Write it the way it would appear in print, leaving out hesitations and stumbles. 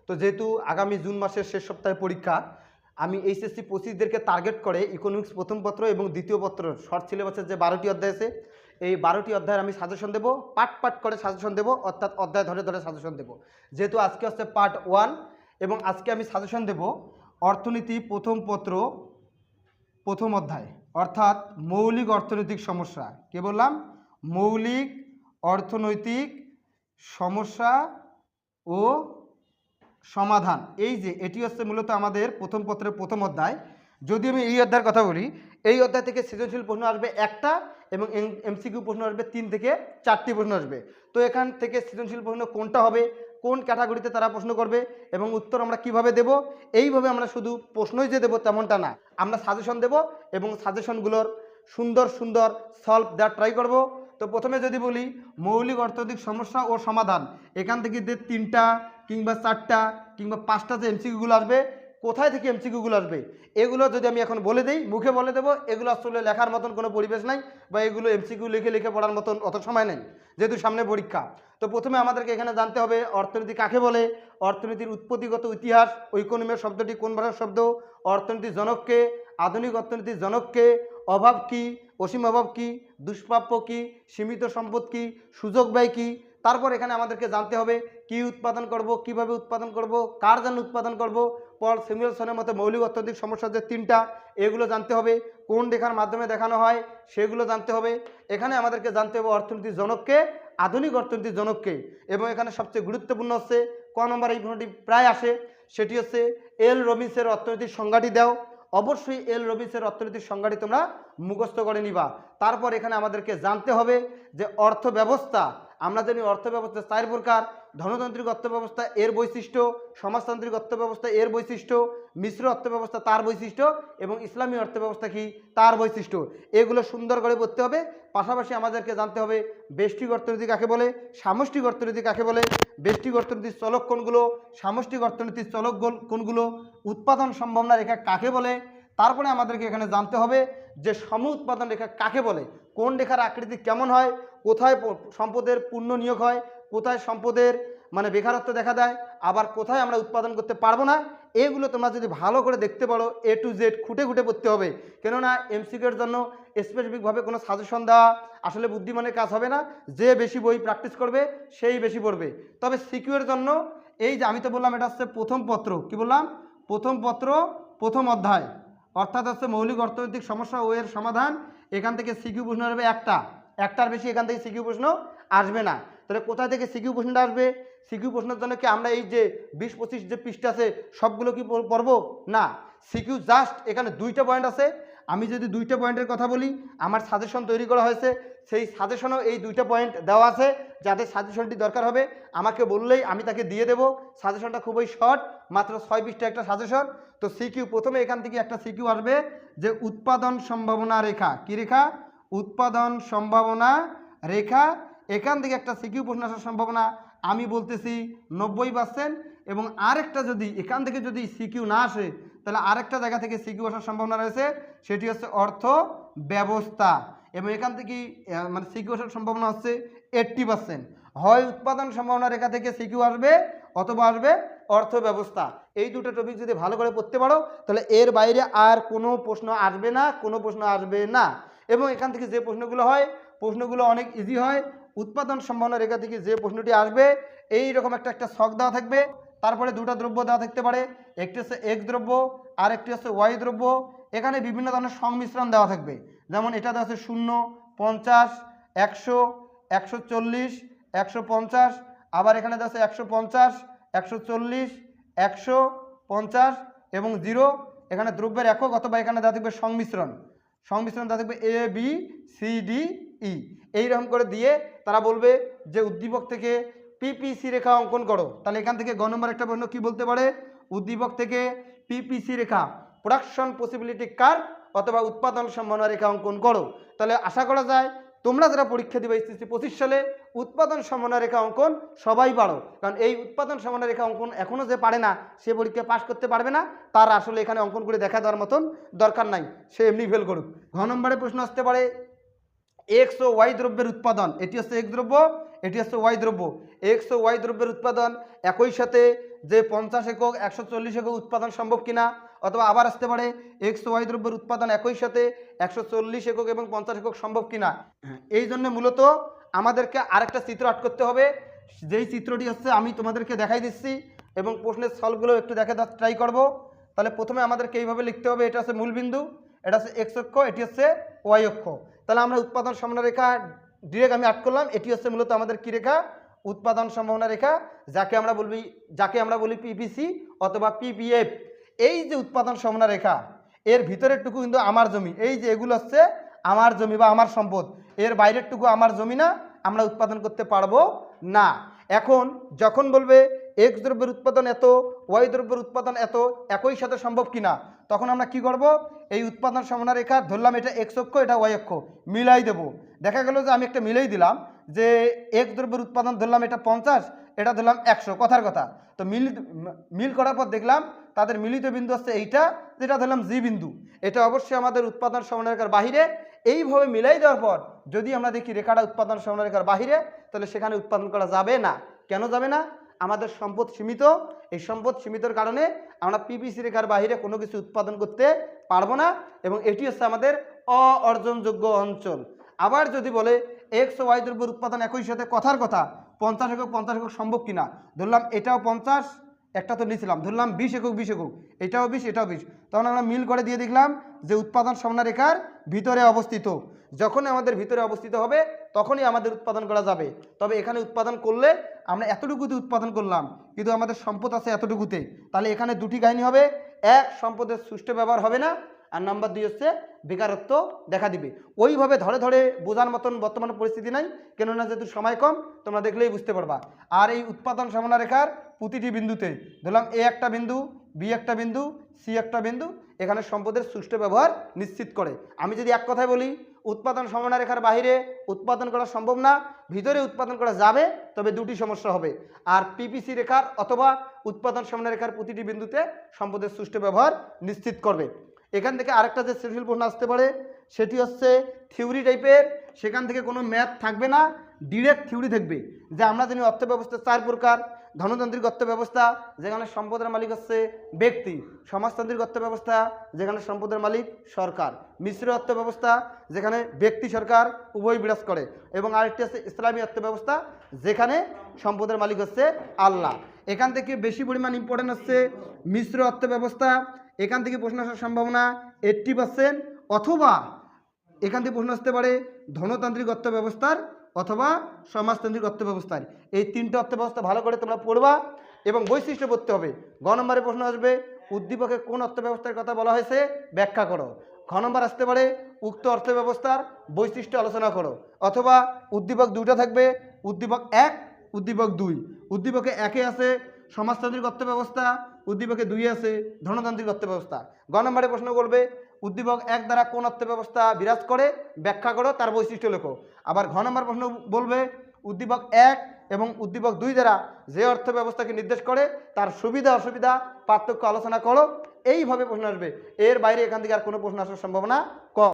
তো যেহেতু আগামী জুন মাসের শেষ সপ্তাহে পরীক্ষা, আমি এইচএসসি 25দেরকে টার্গেট করে ইকোনমিক্স প্রথম পত্র এবং দ্বিতীয় পত্র শর্ট সিলেবাসের যে 12টি অধ্যায় আছে, এই 12টি অধ্যায়ের আমি সাজেশন দেবো, পার্ট পার্ট করে সাজেশন দেবো, অর্থাৎ অধ্যায় ধরে ধরে সাজেশন দেবো। যেহেতু আজকে হচ্ছে পার্ট 1 এবং আজকে আমি সাজেশন দেব অর্থনীতি প্রথম পত্র প্রথম অধ্যায়, অর্থাৎ মৌলিক অর্থনৈতিক সমস্যা। কে বললাম? মৌলিক অর্থনৈতিক সমস্যা ও সমাধান। এই যে এটি হচ্ছে মূলত আমাদের প্রথম পত্রের প্রথম অধ্যায়। যদি আমি এই অধ্যায়ের কথা বলি, এই অধ্যায় থেকে সৃজনশীল প্রশ্ন আসবে একটা এবং এমসিকিউ প্রশ্ন আসবে 3 থেকে 4টি প্রশ্ন আসবে। তো এখান থেকে সৃজনশীল প্রশ্ন কোনটা হবে, কোন ক্যাটাগরিতে তারা প্রশ্ন করবে এবং উত্তর আমরা কিভাবে দেব, এইভাবে আমরা শুধু প্রশ্নই যে দেবো তেমনটা না, আমরা সাজেশন দেব এবং সাজেশনগুলোর সুন্দর সুন্দর সলভ দেওয়ার ট্রাই করব। তো প্রথমে যদি বলি মৌলিক অর্থনৈতিক সমস্যা ও সমাধান, এখান থেকে যে 3টা কিংবা 4টা কিংবা 5টা যে এমসিকিউগুলো আসবে, কোথায় থেকে এমসিকিউগুলো আসবে এগুলো যদি আমি এখন বলে দিই, মুখে বলে দেবো, এগুলো আসলে লেখার মতন কোনো পরিবেশ নাই বা এগুলো এমসিকিউ লিখে লিখে পড়ার মতন অত সময় নেই, যেহেতু সামনে পরীক্ষা। তো প্রথমে আমাদেরকে এখানে জানতে হবে অর্থনীতি কাকে বলে, অর্থনীতির উৎপত্তিগত ইতিহাস, ইকোনমির শব্দটি কোন ভাষার শব্দ, অর্থনীতির জনককে, আধুনিক অর্থনীতির জনককে, অভাব কি, অসীম অভাব কি, দুষ্প্রাপ্য কি, সীমিত সম্পদ কি, সুযোগ ব্যয় কি। তারপর এখানে আমাদেরকে জানতে হবে কি উৎপাদন করব, কিভাবে উৎপাদন করব, কার জন্য উৎপাদন করব, পল স্যামুয়েলসনের মতে মৌলিক অর্থনৈতিক সমস্যা যে 3টা, এগুলো জানতে হবে, কোন রেখার মাধ্যমে দেখানো হয় সেগুলো জানতে হবে। এখানে আমাদেরকে জানতে হবে অর্থনীতির জনককে, আধুনিক অর্থনীতির জনককে, এবং এখানে সবচেয়ে গুরুত্বপূর্ণ হচ্ছে ক নম্বর এই প্রশ্নটি প্রায় আসে, সেটি হচ্ছে এল রবিন্সের অর্থনীতির সংজ্ঞাটি দাও। অবশ্যই এল রবিন্সের অর্থনীতির সংজ্ঞাটি তোমরা মুখস্থ করে নিবা। তারপর এখানে আমাদেরকে জানতে হবে যে অর্থ ব্যবস্থা, আমরা জানি অর্থ ব্যবস্থা 4 প্রকার, ধনতান্ত্রিক অর্থব্যবস্থা এর বৈশিষ্ট্য, সমাজতান্ত্রিক অর্থব্যবস্থা এর বৈশিষ্ট্য, মিশ্র অর্থব্যবস্থা তার বৈশিষ্ট্য এবং ইসলামী অর্থব্যবস্থা কি তার বৈশিষ্ট্য। এগুলো সুন্দর করে পড়তে হবে। পাশাপাশি আমাদেরকে জানতে হবে ব্যষ্টিক অর্থনীতি কাকে বলে, সামষ্টিক অর্থনীতি কাকে বলে, ব্যষ্টিক অর্থনীতির চলক কোনগুলো, সামষ্টিক অর্থনীতির চলক কোনগুলো, উৎপাদন সম্ভাবনা রেখা কাকে বলে। তারপরে আমাদেরকে এখানে জানতে হবে যে সম উৎপাদন রেখা কাকে বলে, কোন রেখার আকৃতি কেমন হয়, কোথায় সম্পদের পূর্ণ নিয়োগ হয়, কোথায় সম্পদের বেকারত্ব দেখা দেয়, আবার কোথায় আমরা উৎপাদন করতে পারবো না। এগুলো তোমরা যদি ভালো করে দেখতে পারো A to Z খুঁটে খুঁটে পড়তে হবে, কেননা এমসিকিউর জন্য স্পেসিফিকভাবে কোনো সাজেশন দেওয়া আসলে বুদ্ধিমানের কাজ হবে না। যে বেশি বই প্র্যাকটিস করবে সেই বেশি পড়বে। তবে সিকিউর জন্য এই যে আমি তো বললাম এটা হচ্ছে প্রথম পত্র, কি বললাম? প্রথম পত্র প্রথম অধ্যায়, অর্থাৎ হচ্ছে মৌলিক অর্থনৈতিক সমস্যা ও এর সমাধান। এখান থেকে সিকিউ প্রশ্ন আসবে একটার বেশি এখান থেকে সিকিউ প্রশ্ন আসবে না। তাহলে কোথা থেকে সিকিউ প্রশ্নটা আসবে? সিকিউ প্রশ্নের জন্য কি আমরা এই যে 20-25 যে পৃষ্ঠা আছে সবগুলো কি পড়বো? না, সিকিউ জাস্ট এখানে 2টা পয়েন্ট আছে। আমি যদি 2টা পয়েন্টের কথা বলি, আমার সাজেশন তৈরি করা হয়েছে, সেই সাজেশনও এই 2টা পয়েন্ট দেওয়া আছে। যাদের সাজেশনটি দরকার হবে আমাকে বললেই আমি তাকে দিয়ে দেবো। সাজেশনটা খুবই শর্ট, মাত্র 6 পৃষ্ঠা একটা সাজেশন। তো সিকিউ প্রথমে এখান থেকে একটা সিকিউ আসবে যে উৎপাদন সম্ভাবনা রেখা, কি রেখা? উৎপাদন সম্ভাবনা রেখা। এখান থেকে একটা সিকিউ প্রশ্ন আসার সম্ভাবনা আমি বলতেছি 90%। এবং আরেকটা যদি এখান থেকে যদি সিকিউ না আসে, তাহলে আরেকটা জায়গা থেকে সিকিউ আসার সম্ভাবনা রয়েছে, সেটি হচ্ছে অর্থ ব্যবস্থা। এবং এখান থেকে সিকিউ আসার সম্ভাবনা হচ্ছে 80%। হয় উৎপাদন সম্ভাবনা রেখা থেকে সিকিউ আসবে অথবা আসবে অর্থ ব্যবস্থা। এই দুটো টপিক যদি ভালো করে পড়তে পারো তাহলে এর বাইরে আর কোনো প্রশ্ন আসবে না, কোনো প্রশ্ন আসবে না। এবং এখান থেকে যে প্রশ্নগুলো হয়, প্রশ্নগুলো অনেক ইজি হয়। উৎপাদন সম্ভাবনা রেখা থেকে যে প্রশ্নটি আসবে এই রকম একটা ছক দেওয়া থাকবে, তারপরে 2টা দ্রব্য দেওয়া থাকতে পারে, একটি হচ্ছে এক্স দ্রব্য আর একটি হচ্ছে ওয়াই দ্রব্য। এখানে বিভিন্ন ধরনের সংমিশ্রণ দেওয়া থাকবে, যেমন এটা দেওয়া আছে 0, 50, 100, 140, 150, আবার এখানে দেওয়া আছে 150, 140, 150 এবং 0। এখানে দ্রব্যের একক অথবা এখানে দেওয়া থাকবে সংমিশ্রণ দেওয়া থাকবে ABCDE। এইরকম করে দিয়ে তারা বলবে যে উদ্দীপক থেকে PPC রেখা অঙ্কন করো। তাহলে এখান থেকে গ নম্বর একটা প্রশ্ন কি বলতে পারে? উদ্দীপক থেকে PPC রেখা, প্রোডাকশন পসিবিলিটি কার্ভ অথবা উৎপাদন সম্ভাবনা রেখা অঙ্কন করো। তাহলে আশা করা যায় তোমরা যারা পরীক্ষা দিবে SSC 25 সালে উৎপাদন সম্ভাবনা রেখা অঙ্কন সবাই পারো, কারণ এই উৎপাদন সম্ভাবনা রেখা অঙ্কন এখনও যে পারে না সে পরীক্ষা পাশ করতে পারবে না, তার আসলে এখানে অঙ্কন করে দেখা দেওয়ার মতন দরকার নাই, সে এমনি ফেল করুক। ঘ নম্বরে প্রশ্ন আসতে পারে এক্স ও ওয়াই দ্রব্যের উৎপাদন, এটি হচ্ছে এক্স দ্রব্য, এটি হচ্ছে ওয়াই দ্রব্য। এক্স ও ওয়াই দ্রব্যের উৎপাদন একই সাথে যে 50 একক 140 একক উৎপাদন সম্ভব কিনা, অথবা আবার আসতে পারে এক্স ও ওয়াই দ্রব্যের উৎপাদন একই সাথে 140 একক এবং 50 একক সম্ভব কিনা। এই জন্য মূলত আমাদেরকে আরেকটা চিত্র আট করতে হবে, যেই চিত্রটি হচ্ছে আমি তোমাদেরকে দেখাই দিচ্ছি এবং প্রশ্নের সলভগুলো একটু দেখে ট্রাই করব। তাহলে প্রথমে আমাদেরকে এইভাবে লিখতে হবে, এটা হচ্ছে মূলবিন্দু, এটা হচ্ছে এক্স অক্ষ, এটি হচ্ছে ওয়াই অক্ষ। তাহলে আমরা উৎপাদন সম্ভাবনা রেখা ডিরেক্ট আমি আট করলাম। এটি হচ্ছে মূলত আমাদের কি রেখা? উৎপাদন সম্ভাবনা রেখা, যাকে আমরা বলি পিপিসি অথবা পিপিএফ। এই যে উৎপাদন সম্ভাবনা রেখা, এর ভিতরের টুকু কিন্তু আমার জমি, এই যে এগুলো হচ্ছে আমার জমি বা আমার সম্পদ, এর বাইরের টুকু আমার জমি না, আমরা উৎপাদন করতে পারবো না। এখন যখন বলবে এক্স দ্রব্যের উৎপাদন এত, ওয়াই দ্রব্যের উৎপাদন এত, একই সাথে সম্ভব কিনা, তখন আমরা কি করব? এই উৎপাদন সম্ভাবনা রেখা ধরলাম এটা এক্স অক্ষ, এটা ওয়াই অক্ষ, মিলাই দেবো। দেখা গেল যে আমি একটা মিলাই দিলাম যে এক্স দ্রব্যের উৎপাদন ধরলাম এটা 50, এটা ধরলাম 100, কথার কথা। তো মিল করার পর দেখলাম তাদের মিলিত বিন্দু হচ্ছে এইটা, যেটা ধরলাম জি বিন্দু, এটা অবশ্যই আমাদের উৎপাদন সম্ভাবনা রেখার বাহিরে। এইভাবে মিলাই দেওয়ার পর যদি আমরা দেখি রেখাটা উৎপাদন সম্ভাবনা রেখার বাহিরে, তাহলে সেখানে উৎপাদন করা যাবে না। কেন যাবে না? আমাদের সম্পদ সীমিত, এই সম্পদ সীমিতর কারণে আমরা পিপিসি রেখার বাহিরে কোনো কিছু উৎপাদন করতে পারবো না, এবং এটি হচ্ছে আমাদের অর্জনযোগ্য অঞ্চল। আবার যদি বলে এক্স ও ওয়াই দ্রব্যের উৎপাদন একই সাথে, কথার কথা 50 একক 50 একক সম্ভব কিনা, ধরলাম এটাও 50, একটা তো নিয়েছিলাম, ধরলাম 20 একক 20 একক, এটাও 20 এটাও 20, তখন আমরা মিল করে দিয়ে দেখলাম যে উৎপাদন সম্ভাবনা রেখার ভিতরে অবস্থিত। যখনই আমাদের ভিতরে অবস্থিত হবে তখনই আমাদের উৎপাদন করা যাবে। তবে এখানে উৎপাদন করলে আমরা এতটুকুতে উৎপাদন করলাম, কিন্তু আমাদের সম্পদ আছে এতটুকুতে, তাহলে এখানে দুটি কাহিনী হবে। এক, সম্পদের সুষ্ঠু ব্যবহার হবে না, আর নাম্বার 2 হচ্ছে বেকারত্ব দেখা দিবে। ওইভাবে ধরে ধরে বোঝার মতন বর্তমানে পরিস্থিতি নাই, কেননা যেহেতু সময় কম, তোমরা দেখলেই বুঝতে পারবা। আর এই উৎপাদন সম্ভাবনা রেখার প্রতিটি বিন্দুতে ধরলাম এ একটা বিন্দু, বি একটা বিন্দু, সি একটা বিন্দু, এখানে সম্পদের সুষ্ঠু ব্যবহার নিশ্চিত করে। আমি যদি এক কথায় বলি, উৎপাদন সম্ভাবনা রেখার বাইরে উৎপাদন করা সম্ভব না, ভিতরে উৎপাদন করা যাবে, তবে দুটি সমস্যা হবে। আর পিপিসি রেখার অথবা উৎপাদন সম্ভাবনা রেখার প্রতিটি বিন্দুতে সম্পদের সুষ্ঠু ব্যবহার নিশ্চিত করবে। এখান থেকে আরেকটা যে সৃজনশীল প্রশ্ন আসতে পারে, সেটি হচ্ছে থিওরি টাইপের। সেখান থেকে কোনো ম্যাথ থাকবে না, ডিরেক্ট থিওরি থাকবে। যে আমরা জানি অর্থব্যবস্থা 4 প্রকার: ধনতান্ত্রিক অর্থব্যবস্থা, যেখানে সম্পদের মালিক হচ্ছে ব্যক্তি; সমাজতান্ত্রিক অর্থব্যবস্থা, যেখানে সম্পদের মালিক সরকার; মিশ্র অর্থব্যবস্থা, যেখানে ব্যক্তি সরকার উভয় বিরাজ করে; এবং আরেকটি হচ্ছে ইসলামী অর্থব্যবস্থা, যেখানে সম্পদের মালিক হচ্ছে আল্লাহ। এখান থেকে বেশি পরিমাণ ইম্পর্টেন্ট হচ্ছে মিশ্র অর্থব্যবস্থা। এখান থেকে প্রশ্ন আসার সম্ভাবনা 80%, অথবা এখান থেকে প্রশ্ন আসতে পারে ধনতান্ত্রিক অর্থব্যবস্থার অথবা সমাজতান্ত্রিক অর্থব্যবস্থার। এই তিনটে অর্থব্যবস্থা ভালো করে তোমরা পড়বা এবং বৈশিষ্ট্য পড়তে হবে। গ নম্বরে প্রশ্ন আসবে উদ্দীপকে কোন অর্থব্যবস্থার কথা বলা হয়েছে ব্যাখ্যা করো। খ নম্বর আসতে পারে উক্ত অর্থব্যবস্থার বৈশিষ্ট্য আলোচনা করো। অথবা উদ্দীপক দুটো থাকবে, উদ্দীপক 1, উদ্দীপক 2। উদ্দীপকে 1-এ আছে সমাজতান্ত্রিক অর্থব্যবস্থা, উদ্দীপকে 2-এ আছে ধনতান্ত্রিক অর্থব্যবস্থা। গ নম্বরে প্রশ্ন করবে উদ্দীপক 1 দ্বারা কোন অর্থব্যবস্থা বিরাজ করে ব্যাখ্যা করো, তার বৈশিষ্ট্য লেখো। আবার ঘ নম্বর প্রশ্ন বলবে উদ্দীপক 1 এবং উদ্দীপক 2 দ্বারা যে অর্থব্যবস্থাকে নির্দেশ করে তার সুবিধা অসুবিধা পার্থক্য আলোচনা করো। এইভাবে প্রশ্ন আসবে, এর বাইরে এখান থেকে আর কোনো প্রশ্ন আসার সম্ভাবনা কম।